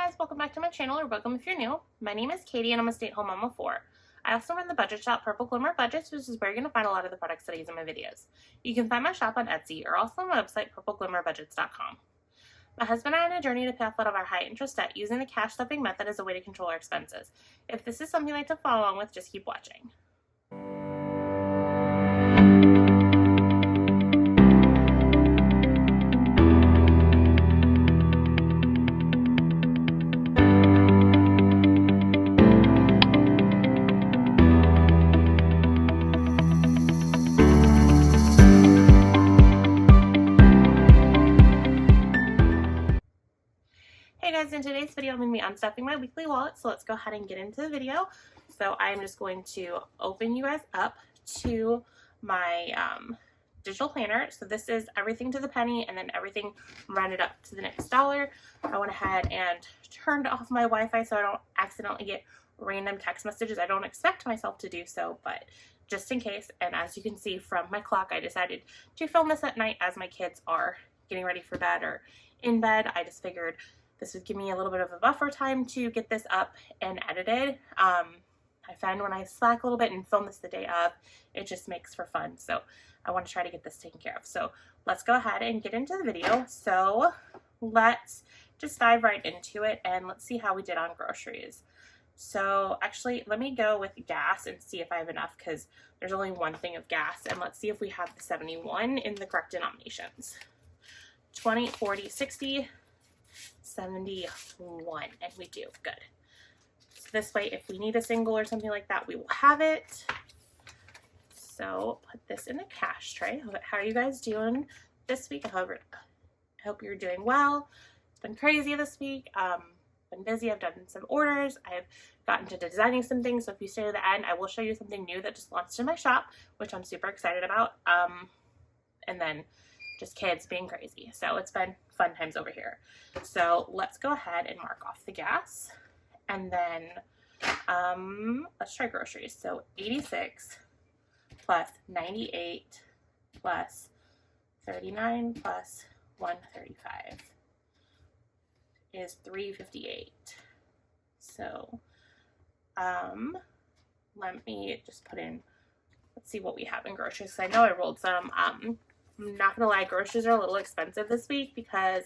guys, welcome back to my channel, or welcome if you're new. My name is Katie and I'm a stay-at-home mom of 4. I also run the budget shop Purple Glimmer Budgets, which is where you're going to find a lot of the products that I use in my videos. You can find my shop on Etsy or also on my website, PurpleGlimmerBudgets.com. My husband and I are on a journey to pay off a lot of our high interest debt using the cash stuffing method as a way to control our expenses. If this is something you'd like to follow along with, just keep watching. Hey guys, in today's video I'm going to be unstuffing my weekly wallet, so let's go ahead and get into the video. So I'm just going to open you guys up to my digital planner. So this is everything to the penny and then everything rounded up to the next dollar. I went ahead and turned off my Wi-Fi so I don't accidentally get random text messages. I don't expect myself to do so, but just in case. And as you can see from my clock, I decided to film this at night as my kids are getting ready for bed or in bed. I just figured this would give me a little bit of a buffer time to get this up and edited. I find when I slack a little bit and film this the day of, it just makes for fun. So I want to try to get this taken care of. So let's go ahead and get into the video. So let's just dive right into it and let's see how we did on groceries. So actually, let me go with gas and see if I have enough because there's only one thing of gas. And let's see if we have the 71 in the correct denominations. 20, 40, 60, 71, and we do. Good. So this way, if we need a single or something like that, we will have it. So put this in a cash tray. How are you guys doing this week? I hope you're doing well. It's been crazy this week. Been busy. I've done some orders. I've gotten to designing some things. So if you stay to the end, I will show you something new that just launched in my shop, which I'm super excited about. And then just kids being crazy. So it's been fun times over here. So let's go ahead and mark off the gas. And then let's try groceries. So 86 plus 98 plus 39 plus 135 is 358. So let me just put in, let's see what we have in groceries. I know I rolled some. I'm not gonna lie, groceries are a little expensive this week because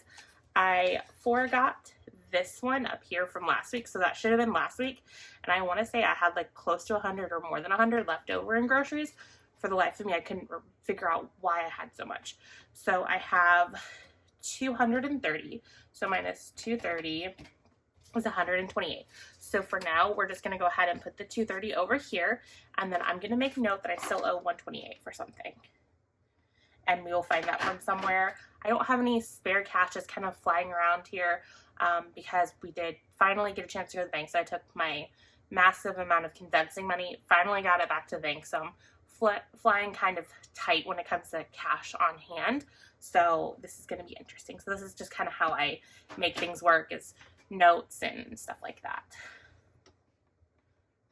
I forgot this one up here from last week, so that should have been last week, and I want to say I had like close to 100 or more than 100 left over in groceries. For the life of me, I couldn't figure out why I had so much. So I have 230, so minus 230 is 128. So for now, we're just gonna go ahead and put the 230 over here, and then I'm gonna make note that I still owe 128 for something. And we will find that from somewhere. I don't have any spare cash just kind of flying around here because we did finally get a chance to go to the bank. So I took my massive amount of condensing money, finally got it back to the bank. So I'm flying kind of tight when it comes to cash on hand. So this is going to be interesting. So this is just kind of how I make things work, is notes and stuff like that.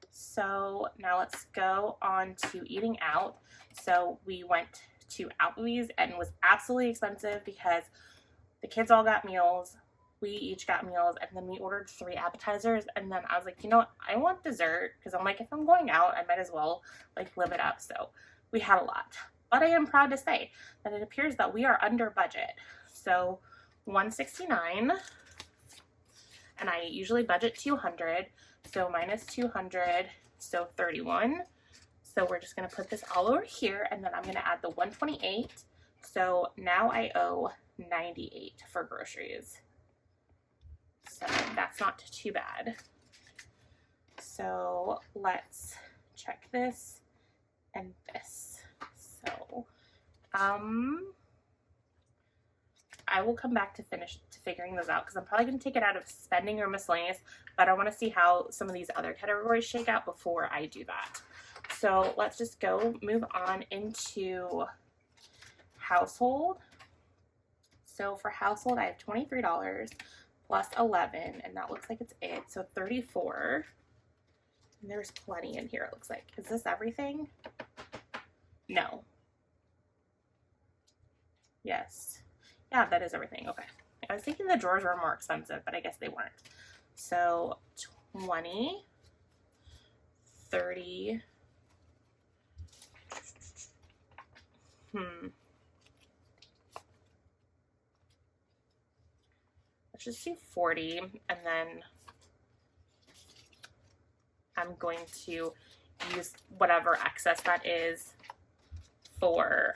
So now let's go on to eating out. So we went to Applebee's and it was absolutely expensive because the kids all got meals, we each got meals, and then we ordered 3 appetizers, and then I was like, you know what, I want dessert because I'm like, if I'm going out, I might as well like live it up. So we had a lot, but I am proud to say that it appears that we are under budget. So 169, and I usually budget 200, so minus 200, so 31. So we're just going to put this all over here, and then I'm going to add the 128. So now I owe 98 for groceries. So that's not too bad. So let's check this and this. So I will come back to figuring those out because I'm probably going to take it out of spending or miscellaneous, but I want to see how some of these other categories shake out before I do that. So let's just move on into household. So for household, I have $23 plus 11, and that looks like it's it. So 34. And there's plenty in here, it looks like. Is this everything? No. Yes. Yeah, that is everything. Okay. I was thinking the drawers were more expensive, but I guess they weren't. So 20, 30, let's just do 40, and then I'm going to use whatever excess that is for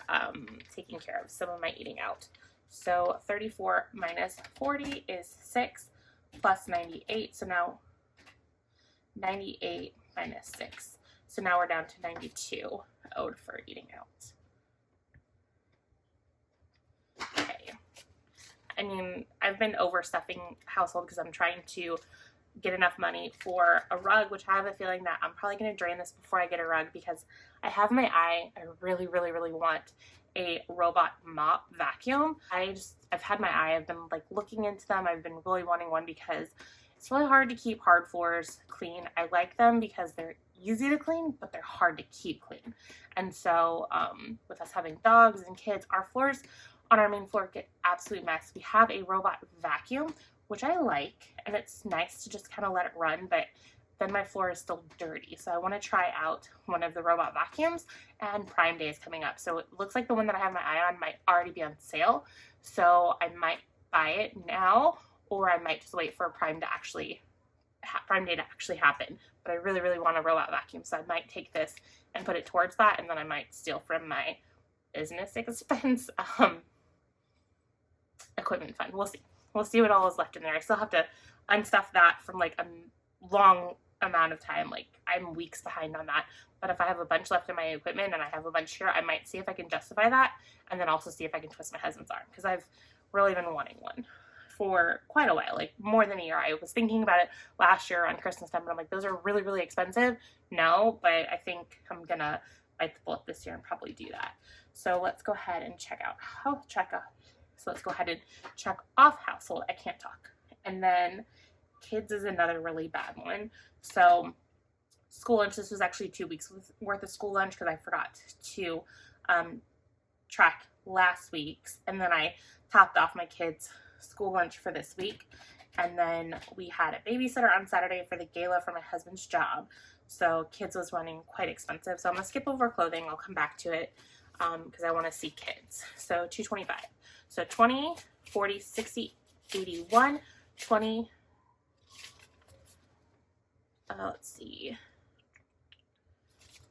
taking care of some of my eating out. So 34 minus 40 is 6 plus 98. So now 98 minus 6. So now we're down to 92 owed for eating out. Okay. I mean, I've been overstuffing household because I'm trying to get enough money for a rug, which I have a feeling that I'm probably going to drain this before I get a rug because I have my eye. I really, really, really want a robot mop vacuum. I've had my eye. I've been like looking into them. I've been really wanting one because it's really hard to keep hard floors clean. I like them because they're easy to clean, but they're hard to keep clean. And so with us having dogs and kids, our floors on our main floor get absolutely messy. We have a robot vacuum, which I like, and it's nice to just kind of let it run, but then my floor is still dirty. So I want to try out one of the robot vacuums, and Prime Day is coming up. So it looks like the one that I have my eye on might already be on sale. So I might buy it now, or I might just wait for Prime Day to actually happen. But I really, really want a robot vacuum. So I might take this and put it towards that, and then I might steal from my business expense equipment fund. We'll see. We'll see what all is left in there. I still have to unstuff that from like a long amount of time. Like I'm weeks behind on that. But if I have a bunch left in my equipment and I have a bunch here, I might see if I can justify that, and then also see if I can twist my husband's arm, because I've really been wanting one for quite a while, like more than a year. I was thinking about it last year on Christmas time, but I'm like, those are really, really expensive. No, but I think I'm gonna bite the bullet this year and probably do that. So let's go ahead and check off household. I can't talk. And then kids is another really bad one. So school lunch, this was actually 2 weeks worth of school lunch because I forgot to track last week's, and then I topped off my kids' school lunch for this week. And then we had a babysitter on Saturday for the gala for my husband's job. So kids was running quite expensive. So I'm gonna skip over clothing. I'll come back to it because I want to see kids. So $225. So 20, 40, 60, 81, 20. Let's see.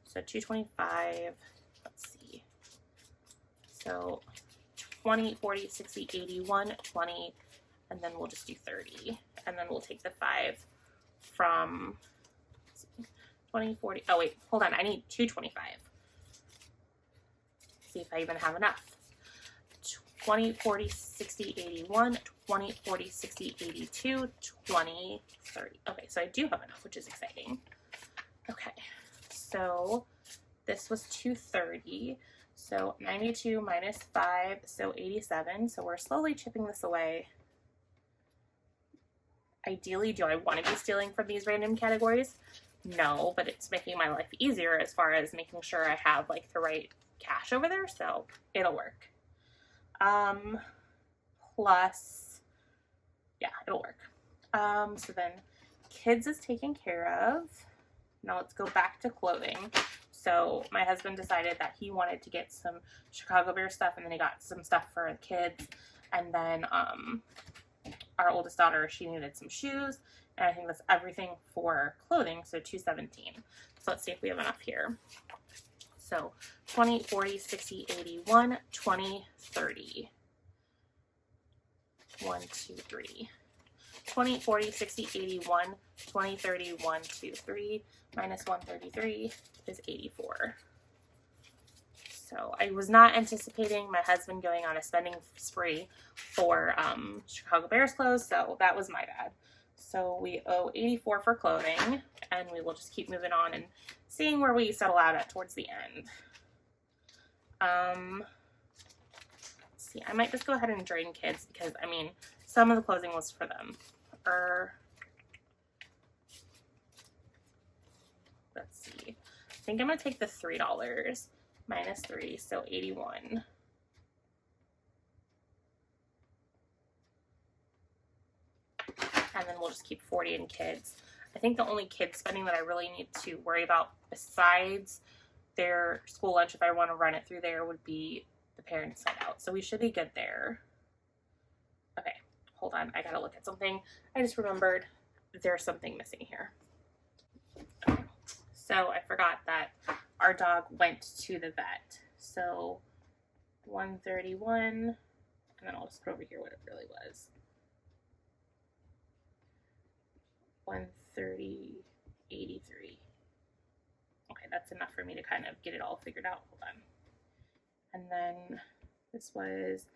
So 225. Let's see. So 20, 40, 60, 81, 20, and then we'll just do 30. And then we'll take the 5 from 20, 40. Oh, wait, hold on. I need 225. See if I even have enough. 20, 40, 60, 81, 20, 40, 60, 82, 20, 30. Okay, so I do have enough, which is exciting. Okay, so this was 230. So 92 minus 5, so 87. So we're slowly chipping this away. Ideally, do I want to be stealing from these random categories? No, but it's making my life easier as far as making sure I have like the right cash over there, so it'll work. Plus, yeah, it'll work. So then kids is taken care of. Now let's go back to clothing. So my husband decided that he wanted to get some Chicago Bears stuff, and then he got some stuff for the kids. And then our oldest daughter, she needed some shoes, and I think that's everything for clothing, so $217. So let's see if we have enough here. So 20, 40, 60, 81, 20, 30. 1, 2, 3. 20, 40, 60, 81, 20, 30, 1, 2, 3. Minus 133 is 84. So I was not anticipating my husband going on a spending spree for Chicago Bears clothes, so that was my bad. So we owe 84 for clothing, and we will just keep moving on and seeing where we settle out at towards the end. Let's see, I might just go ahead and drain kids because, I mean, some of the clothing was for them. Let's see. I think I'm going to take the $3 minus 3, so 81. And then we'll just keep 40 in kids. I think the only kids spending that I really need to worry about besides their school lunch, if I want to run it through there, would be the parents' night out. So we should be good there. Okay, hold on. I gotta look at something. I just remembered there's something missing here. Okay. So I forgot that our dog went to the vet. So 131, and then I'll just put over here what it really was. 130.83. Okay, that's enough for me to kind of get it all figured out. Hold on. And then this was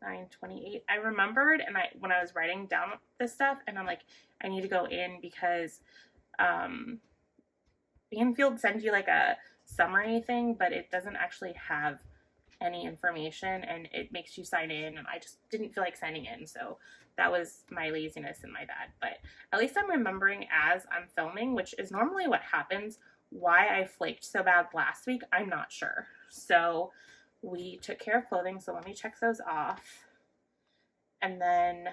928. I remembered, and when I was writing down this stuff, and I'm like, I need to go in because Banfield sends you like a summary thing, but it doesn't actually have any information, and it makes you sign in, and I just didn't feel like signing in, so that was my laziness and my bad. But at least I'm remembering as I'm filming, which is normally what happens. Why I flaked so bad last week, I'm not sure. So we took care of clothing, so let me check those off. And then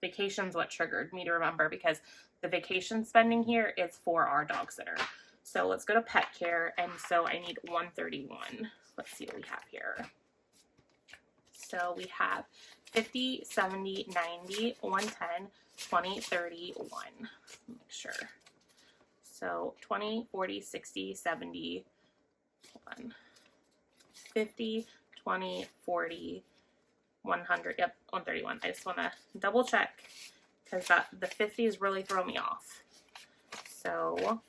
vacation's what triggered me to remember, because the vacation spending here is for our dog sitter. So let's go to pet care, and so I need 131. Let's see what we have here. So we have 50, 70, 90, 110, 20, 30, 1. Make sure. So 20, 40, 60, 70, hold on, 50, 20, 40, 100, yep, 131. I just want to double check because the 50 is really throwing me off. So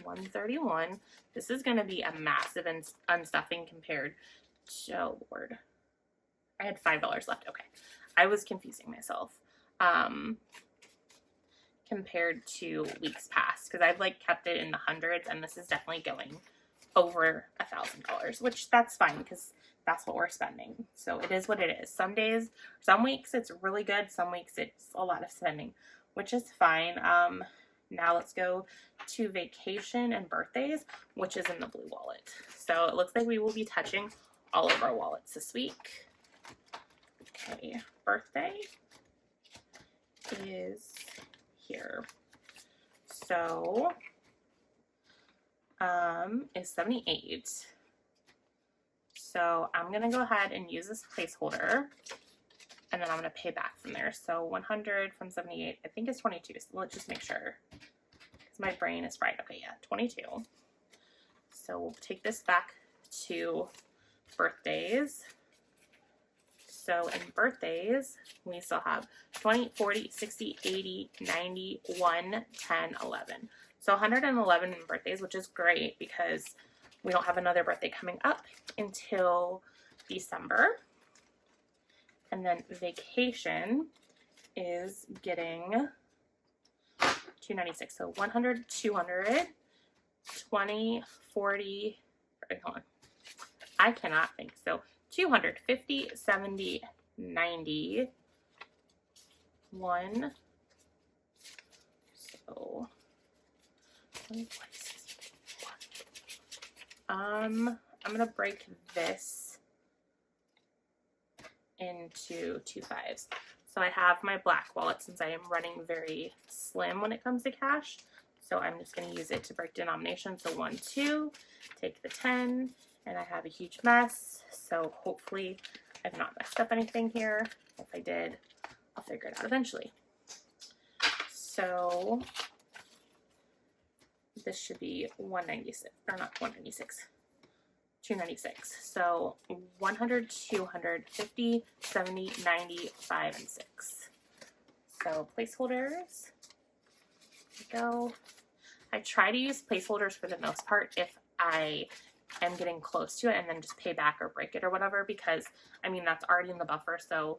131. This is going to be a massive unstuffing compared to, oh Lord, I had $5 left. Okay, I was confusing myself compared to weeks past, because I've like kept it in the hundreds, and this is definitely going over $1,000, which that's fine because that's what we're spending. So it is what it is. Some days, some weeks it's really good, some weeks it's a lot of spending, which is fine. Now let's go to vacation and birthdays, which is in the blue wallet. So it looks like we will be touching all of our wallets this week. Okay, birthday is here. So is 78. So I'm gonna go ahead and use this placeholder, and then I'm gonna pay back from there. So 100 from 78, I think it's 22. So let's just make sure, because my brain is fried. Okay, yeah, 22. So we'll take this back to birthdays. So in birthdays, we still have 20, 40, 60, 80, 90, 1, 10, 11. So 111 in birthdays, which is great because we don't have another birthday coming up until December. And then vacation is getting 296. So 100, 200, 20, 40, hold on. I cannot think. So 200, 50, 70, 90, 1. So I'm gonna break this into 2 5s. So I have my black wallet since I am running very slim when it comes to cash. So I'm just gonna use it to break denomination. So 1, 2, take the 10, and I have a huge mess. So hopefully I've not messed up anything here. If I did, I'll figure it out eventually. So this should be 196, or not 196, 296. So 100, 200, 50, 70, 90, 5, and 6. So placeholders, there we go. I try to use placeholders for the most part if I am getting close to it, and then just pay back or break it or whatever, because I mean that's already in the buffer, so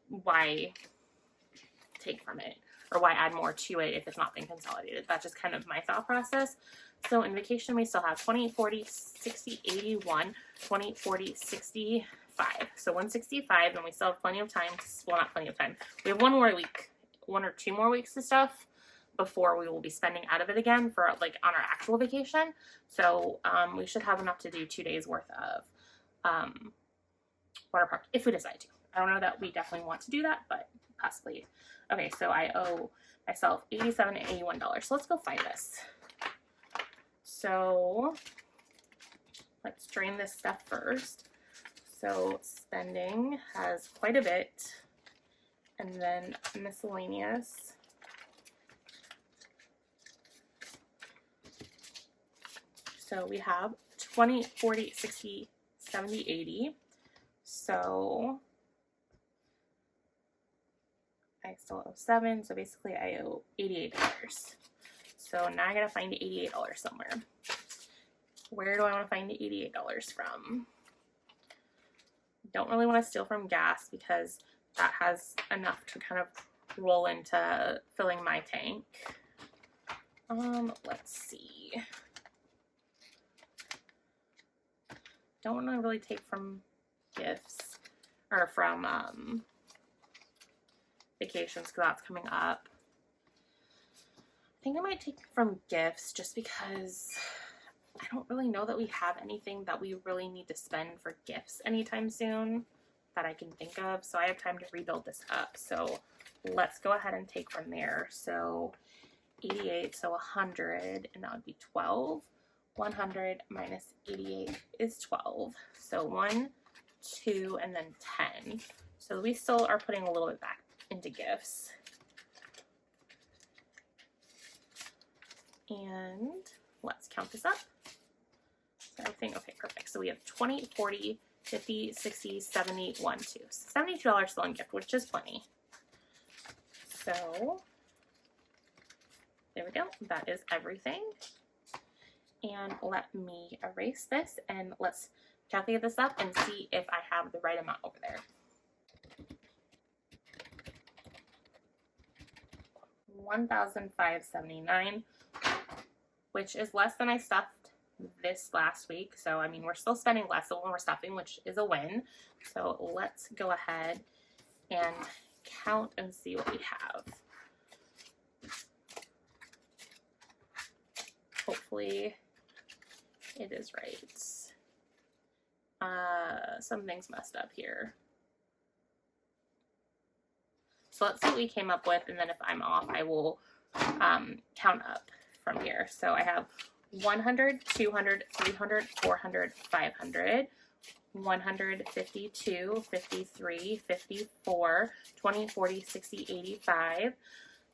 why take from it, or why add more to it if it's not been consolidated? That's just kind of my thought process. So in vacation we still have 20, 40, 60, 81, 20, 40, 65. So 165, and we still have plenty of time to, well, not plenty of time, we have 1 more week, 1 or 2 more weeks to stuff before we will be spending out of it again for like on our actual vacation. So we should have enough to do 2 days worth of water park if we decide to. I don't know that we definitely want to do that, but possibly. Okay, so I owe myself $87 and $81. So let's go find this. So let's drain this stuff first. So spending has quite a bit, and then miscellaneous. So we have 20, 40, 60, 70, 80. So I still owe 7, so basically I owe $88. So now I gotta find $88 somewhere. Where do I want to find the $88 from? Don't really want to steal from gas because that has enough to kind of roll into filling my tank. Let's see. Don't want to really take from gifts or from vacations because that's coming up. I think I might take from gifts just because I don't really know that we have anything that we really need to spend for gifts anytime soon that I can think of. So I have time to rebuild this up. So let's go ahead and take from there. So 88, so 100, and that would be 12. 100 minus 88 is 12. So 1, 2, and then 10. So we still are putting a little bit back into gifts. And let's count this up. So everything, okay, perfect. So we have 20, 40, 50, 60, 70, 1, 2. $72 still in gift, which is plenty. So there we go. That is everything. And let me erase this and let's calculate this up and see if I have the right amount over there. 1,579, which is less than I stuffed this last week. So, I mean, we're still spending less than when we're stuffing, which is a win. So let's go ahead and count and see what we have. Hopefully it is right. Something's messed up here. So let's see what we came up with, and then if I'm off, I will count up from here. So I have 100, 200, 300, 400, 500, 100, 52, 53, 54, 20, 40, 60, 85,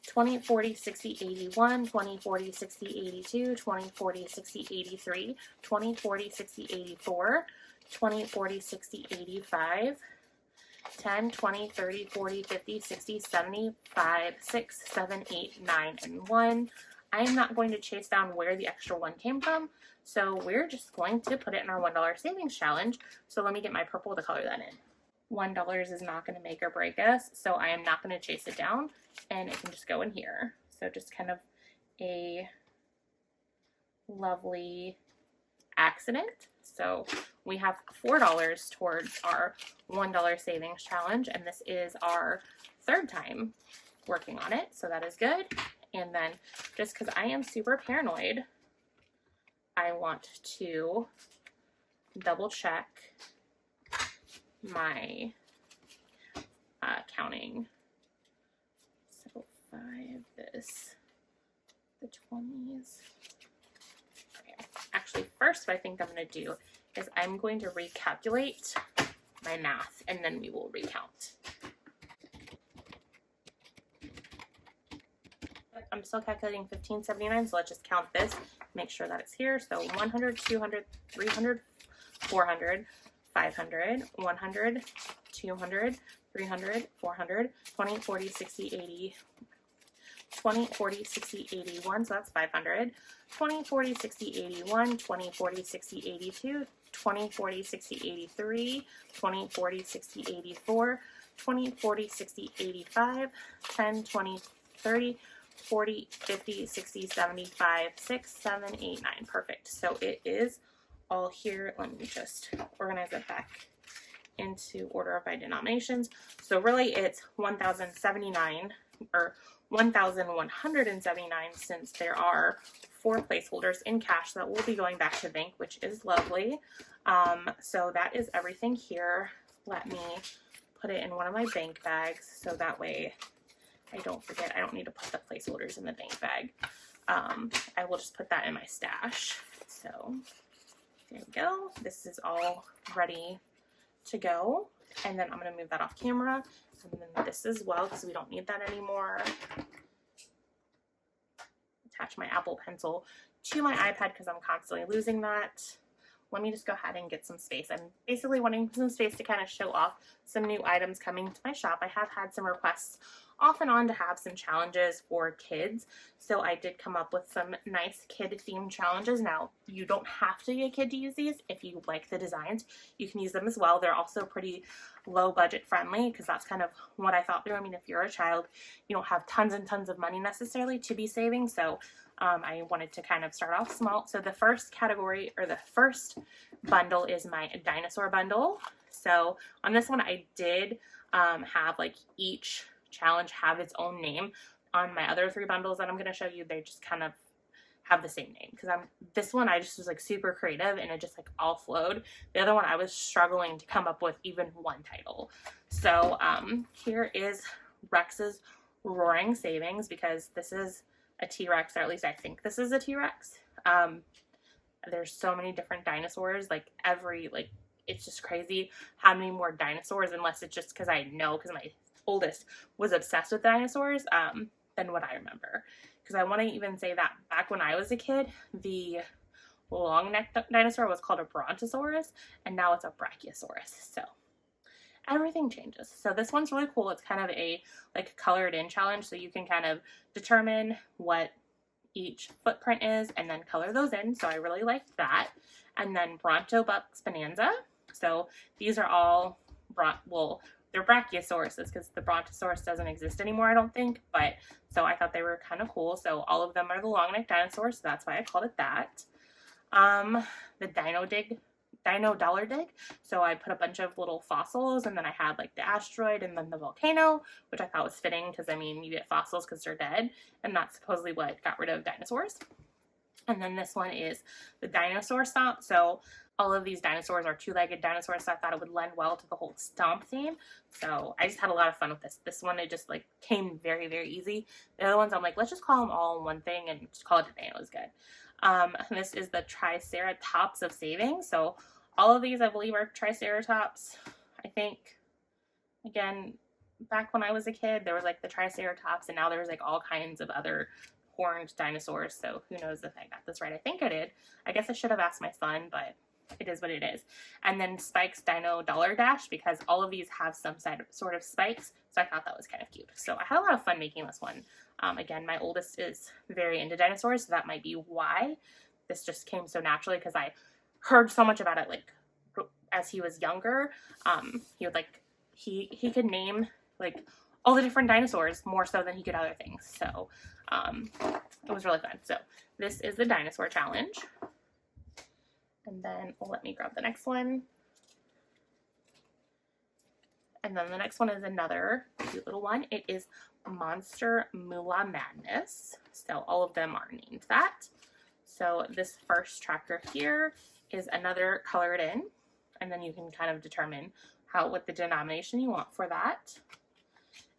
20, 40, 60, 81, 20, 40, 60, 82, 20, 40, 60, 83, 20, 40, 60, 84, 20, 40, 60, 85, 10, 20, 30, 40, 50, 60, 75, 6, 7, 8, 9, and 1. I am not going to chase down where the extra 1 came from, so we're just going to put it in our $1 savings challenge. So let me get my purple to color that in. $1 is not going to make or break us, so I am not going to chase it down, and it can just go in here. So just kind of a lovely accident. So we have $4 towards our $1 savings challenge, and this is our 3rd time working on it, so that is good. And then just because I am super paranoid, I want to double check my counting. So 5, this, the 20s. Okay. Actually, first what I think I'm going to do is I'm going to recalculate my math, and then we will recount. I'm still calculating 1579, so let's just count this, make sure that it's here. So 100, 200, 300, 400, 500, 100, 200, 300, 400, 20, 40, 60, 80, 20, 40, 60, 81, so that's 500, 20, 40, 60, 81, 20, 40, 60, 82, 20, 40, 60, 83, 20, 40, 60, 84, 20, 40, 60, 85, 10, 20, 30, 40, 50, 60, 75, 6, 7, 8, 9. Perfect. So it is all here. Let me just organize it back into order of my denominations. So really it's 1,079 or 1,179 since there are 4 placeholders in cash that will be going back to bank, which is lovely. So that is everything here. Let me put it in one of my bank bags so that way I don't forget, I don't need to put the placeholders in the bank bag. I will just put that in my stash. So there we go. This is all ready to go. And then I'm going to move that off camera. And then this as well, because we don't need that anymore. Attach my Apple Pencil to my iPad because I'm constantly losing that. Let me just go ahead and get some space. I'm basically wanting some space to kind of show off some new items coming to my shop. I have had some requests off and on to have some challenges for kids. So I did come up with some nice kid themed challenges. Now, you don't have to be a kid to use these. If you like the designs, you can use them as well. They're also pretty low budget friendly because that's kind of what I thought through. I mean, if you're a child, you don't have tons and tons of money necessarily to be saving. So I wanted to kind of start off small. So the first category, or the first bundle, is my dinosaur bundle. So on this one, I did have like each challenge have its own name. On my other 3 bundles that I'm going to show you, they just kind of have the same name, because this one I just was like super creative and it just like all flowed. The other one I was struggling to come up with even one title. So here is Rex's Roaring Savings, because this is a T-Rex, or at least I think this is a T-Rex. There's so many different dinosaurs, like it's just crazy how many more dinosaurs, unless it's just because I know, because my oldest was obsessed with dinosaurs, than what I remember. Because I want to even say that back when I was a kid, the long-necked dinosaur was called a Brontosaurus, and now it's a Brachiosaurus. So everything changes. So this one's really cool. It's kind of a like colored in challenge, so you can kind of determine what each footprint is and then color those in. So I really liked that. And then Bronto Bucks Bonanza. So these are all they're Brachiosauruses, because the Brontosaurus doesn't exist anymore, I don't think. But so I thought they were kind of cool. So all of them are the long-necked dinosaurs, so that's why I called it that. The Dino Dollar Dig. So I put a bunch of little fossils, and then I had like the asteroid and then the volcano, which I thought was fitting because, I mean, you get fossils because they're dead, and that's supposedly what got rid of dinosaurs. And then this one is the Dinosaur Stomp. So all of these dinosaurs are 2-legged dinosaurs, so I thought it would lend well to the whole stomp theme. So I just had a lot of fun with this. This one, it just like came very, very easy. The other ones, I'm like, let's just call them all in one thing and just call it a day. It was good. This is the Triceratops of Saving. So all of these, I believe, are Triceratops. I think, again, back when I was a kid, there was like the Triceratops, and now there's like all kinds of other horned dinosaurs. So who knows if I got this right. I think I did. I guess I should have asked my son, but it is what it is. And then Spike's Dino Dollar Dash, because all of these have some sort of spikes. So I thought that was kind of cute. So I had a lot of fun making this one. Again, my oldest is very into dinosaurs, so that might be why this just came so naturally, because I heard so much about it, like, as he was younger. He would like, he could name like all the different dinosaurs more so than he could other things. So it was really fun. So this is the dinosaur challenge. And then let me grab the next one. And then the next one is another cute little one. It is Monster Moolah Madness. So all of them are named that. So this first tracker here is another colored in. And then you can kind of determine what the denomination you want for that.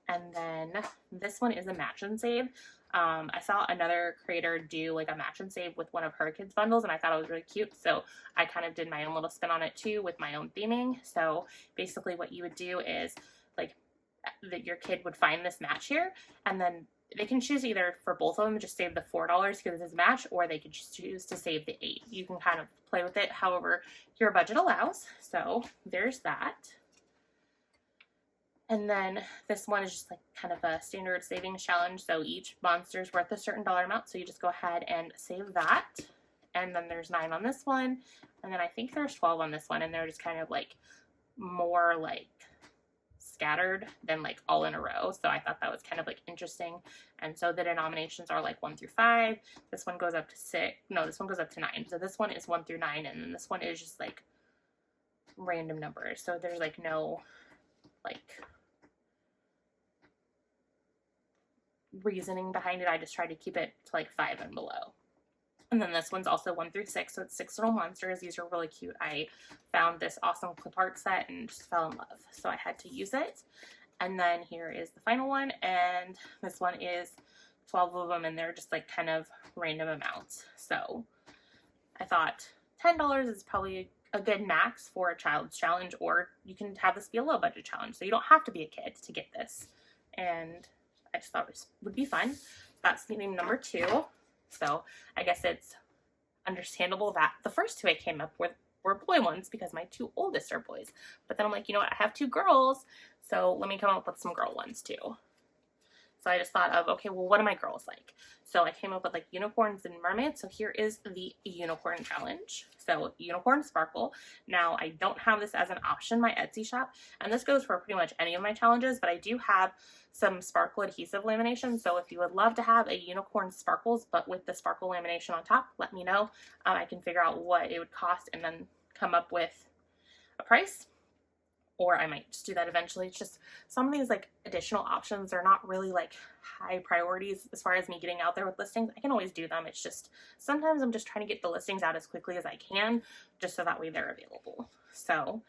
And then this one is a match and save. I saw another creator do like a match and save with one of her kids' bundles, and I thought it was really cute. So I kind of did my own little spin on it too with my own theming. So basically what you would do is like your kid would find this match here, and then they can choose either for both of them, just save the $4 because it's a match, or they could just choose to save the $8. You can kind of play with it however your budget allows. So there's that. And then this one is just like kind of a standard savings challenge. So each monster is worth a certain dollar amount. So you just go ahead and save that. And then there's 9 on this one. And then I think there's 12 on this one. And they're just kind of like more like scattered than like all in a row. So I thought that was kind of like interesting. And so the denominations are like 1 through 5. This one goes up to 6. No, this one goes up to 9. So this one is 1 through 9. And then this one is just like random numbers. So there's like no like reasoning behind it. I just tried to keep it to like 5 and below. And then this one's also 1 through 6, so it's 6 little monsters. These are really cute. I found this awesome clip art set and just fell in love, so I had to use it. And then here is the final one, and this one is 12 of them, and they're just like kind of random amounts. So I thought $10 is probably a good max for a child's challenge, or you can have this be a low budget challenge. So you don't have to be a kid to get this. And I just thought it would be fun. That's theme number 2. So I guess it's understandable that the first 2 I came up with were boy ones because my 2 oldest are boys. But then I'm like, you know what, I have 2 girls, so let me come up with some girl ones too. So I just thought of, okay, well, what are my girls like? So I came up with like unicorns and mermaids. So here is the unicorn challenge. So unicorn sparkle. Now I don't have this as an option in my Etsy shop, and this goes for pretty much any of my challenges, but I do have some sparkle adhesive lamination. So if you would love to have a unicorn sparkles, but with the sparkle lamination on top, let me know. I can figure out what it would cost and then come up with a price. Or I might just do that eventually. It's just some of these like additional options are not really like high priorities as far as me getting out there with listings. I can always do them. It's just sometimes I'm just trying to get the listings out as quickly as I can, just so that way they're available. So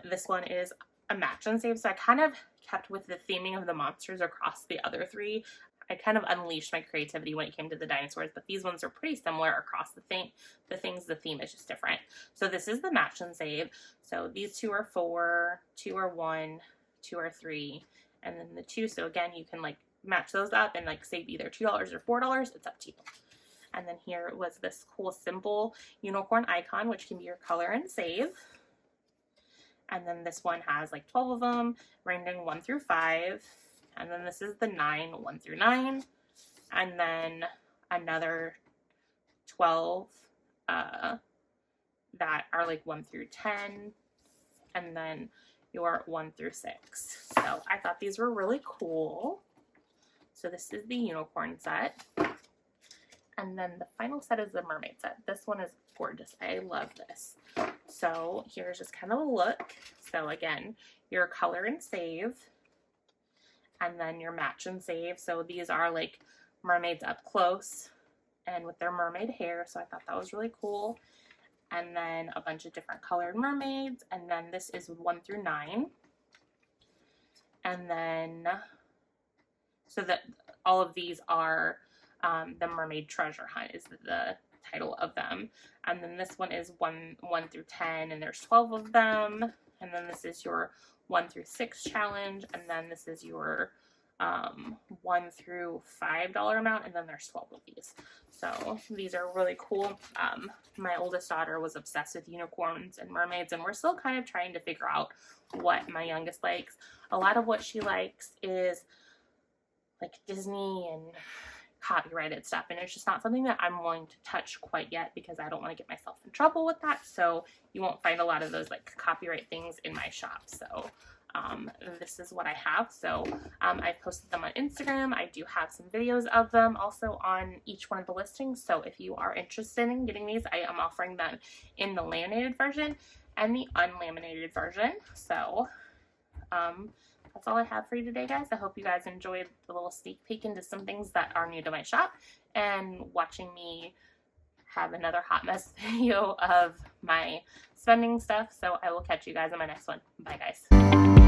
this one is a match and save. So I kind of kept with the theming of the monsters across the other 3. I kind of unleashed my creativity when it came to the dinosaurs, but these ones are pretty similar across the thing. The theme is just different. So this is the match and save. So these 2 are 4, 2 are 1, 2 are 3, and then the 2. So again, you can like match those up and like save either $2 or $4. It's up to you. And then here was this cool simple unicorn icon, which can be your color and save. And then this one has like 12 of them, ranging 1 through 5. And then this is the 9, 1 through 9. And then another 12 that are like 1 through 10. And then your 1 through 6. So I thought these were really cool. So this is the unicorn set. And then the final set is the mermaid set. This one is gorgeous. I love this. So here's just kind of a look. So again, your color and save. And then your match and save. So these are like mermaids up close and with their mermaid hair. So I thought that was really cool. And then a bunch of different colored mermaids. And then this is 1 through 9. And then, so that all of these are the Mermaid Treasure Hunt is the title of them. And then this one is 1 through 10, and there's 12 of them. And then this is your 1 through 6 challenge, and then this is your 1 through $5 amount, and then there's 12 of these. So these are really cool. My oldest daughter was obsessed with unicorns and mermaids, and we're still kind of trying to figure out what my youngest likes. A lot of what she likes is like Disney and copyrighted stuff, and it's just not something that I'm willing to touch quite yet because I don't want to get myself in trouble with that. So you won't find a lot of those like copyright things in my shop. So this is what I have. So I've posted them on Instagram. I do have some videos of them also on each one of the listings. So if you are interested in getting these, I am offering them in the laminated version and the unlaminated version. So that's all I have for you today, guys. I hope you guys enjoyed the little sneak peek into some things that are new to my shop and watching me have another hot mess video of my spending stuff. So I will catch you guys in my next one. Bye, guys.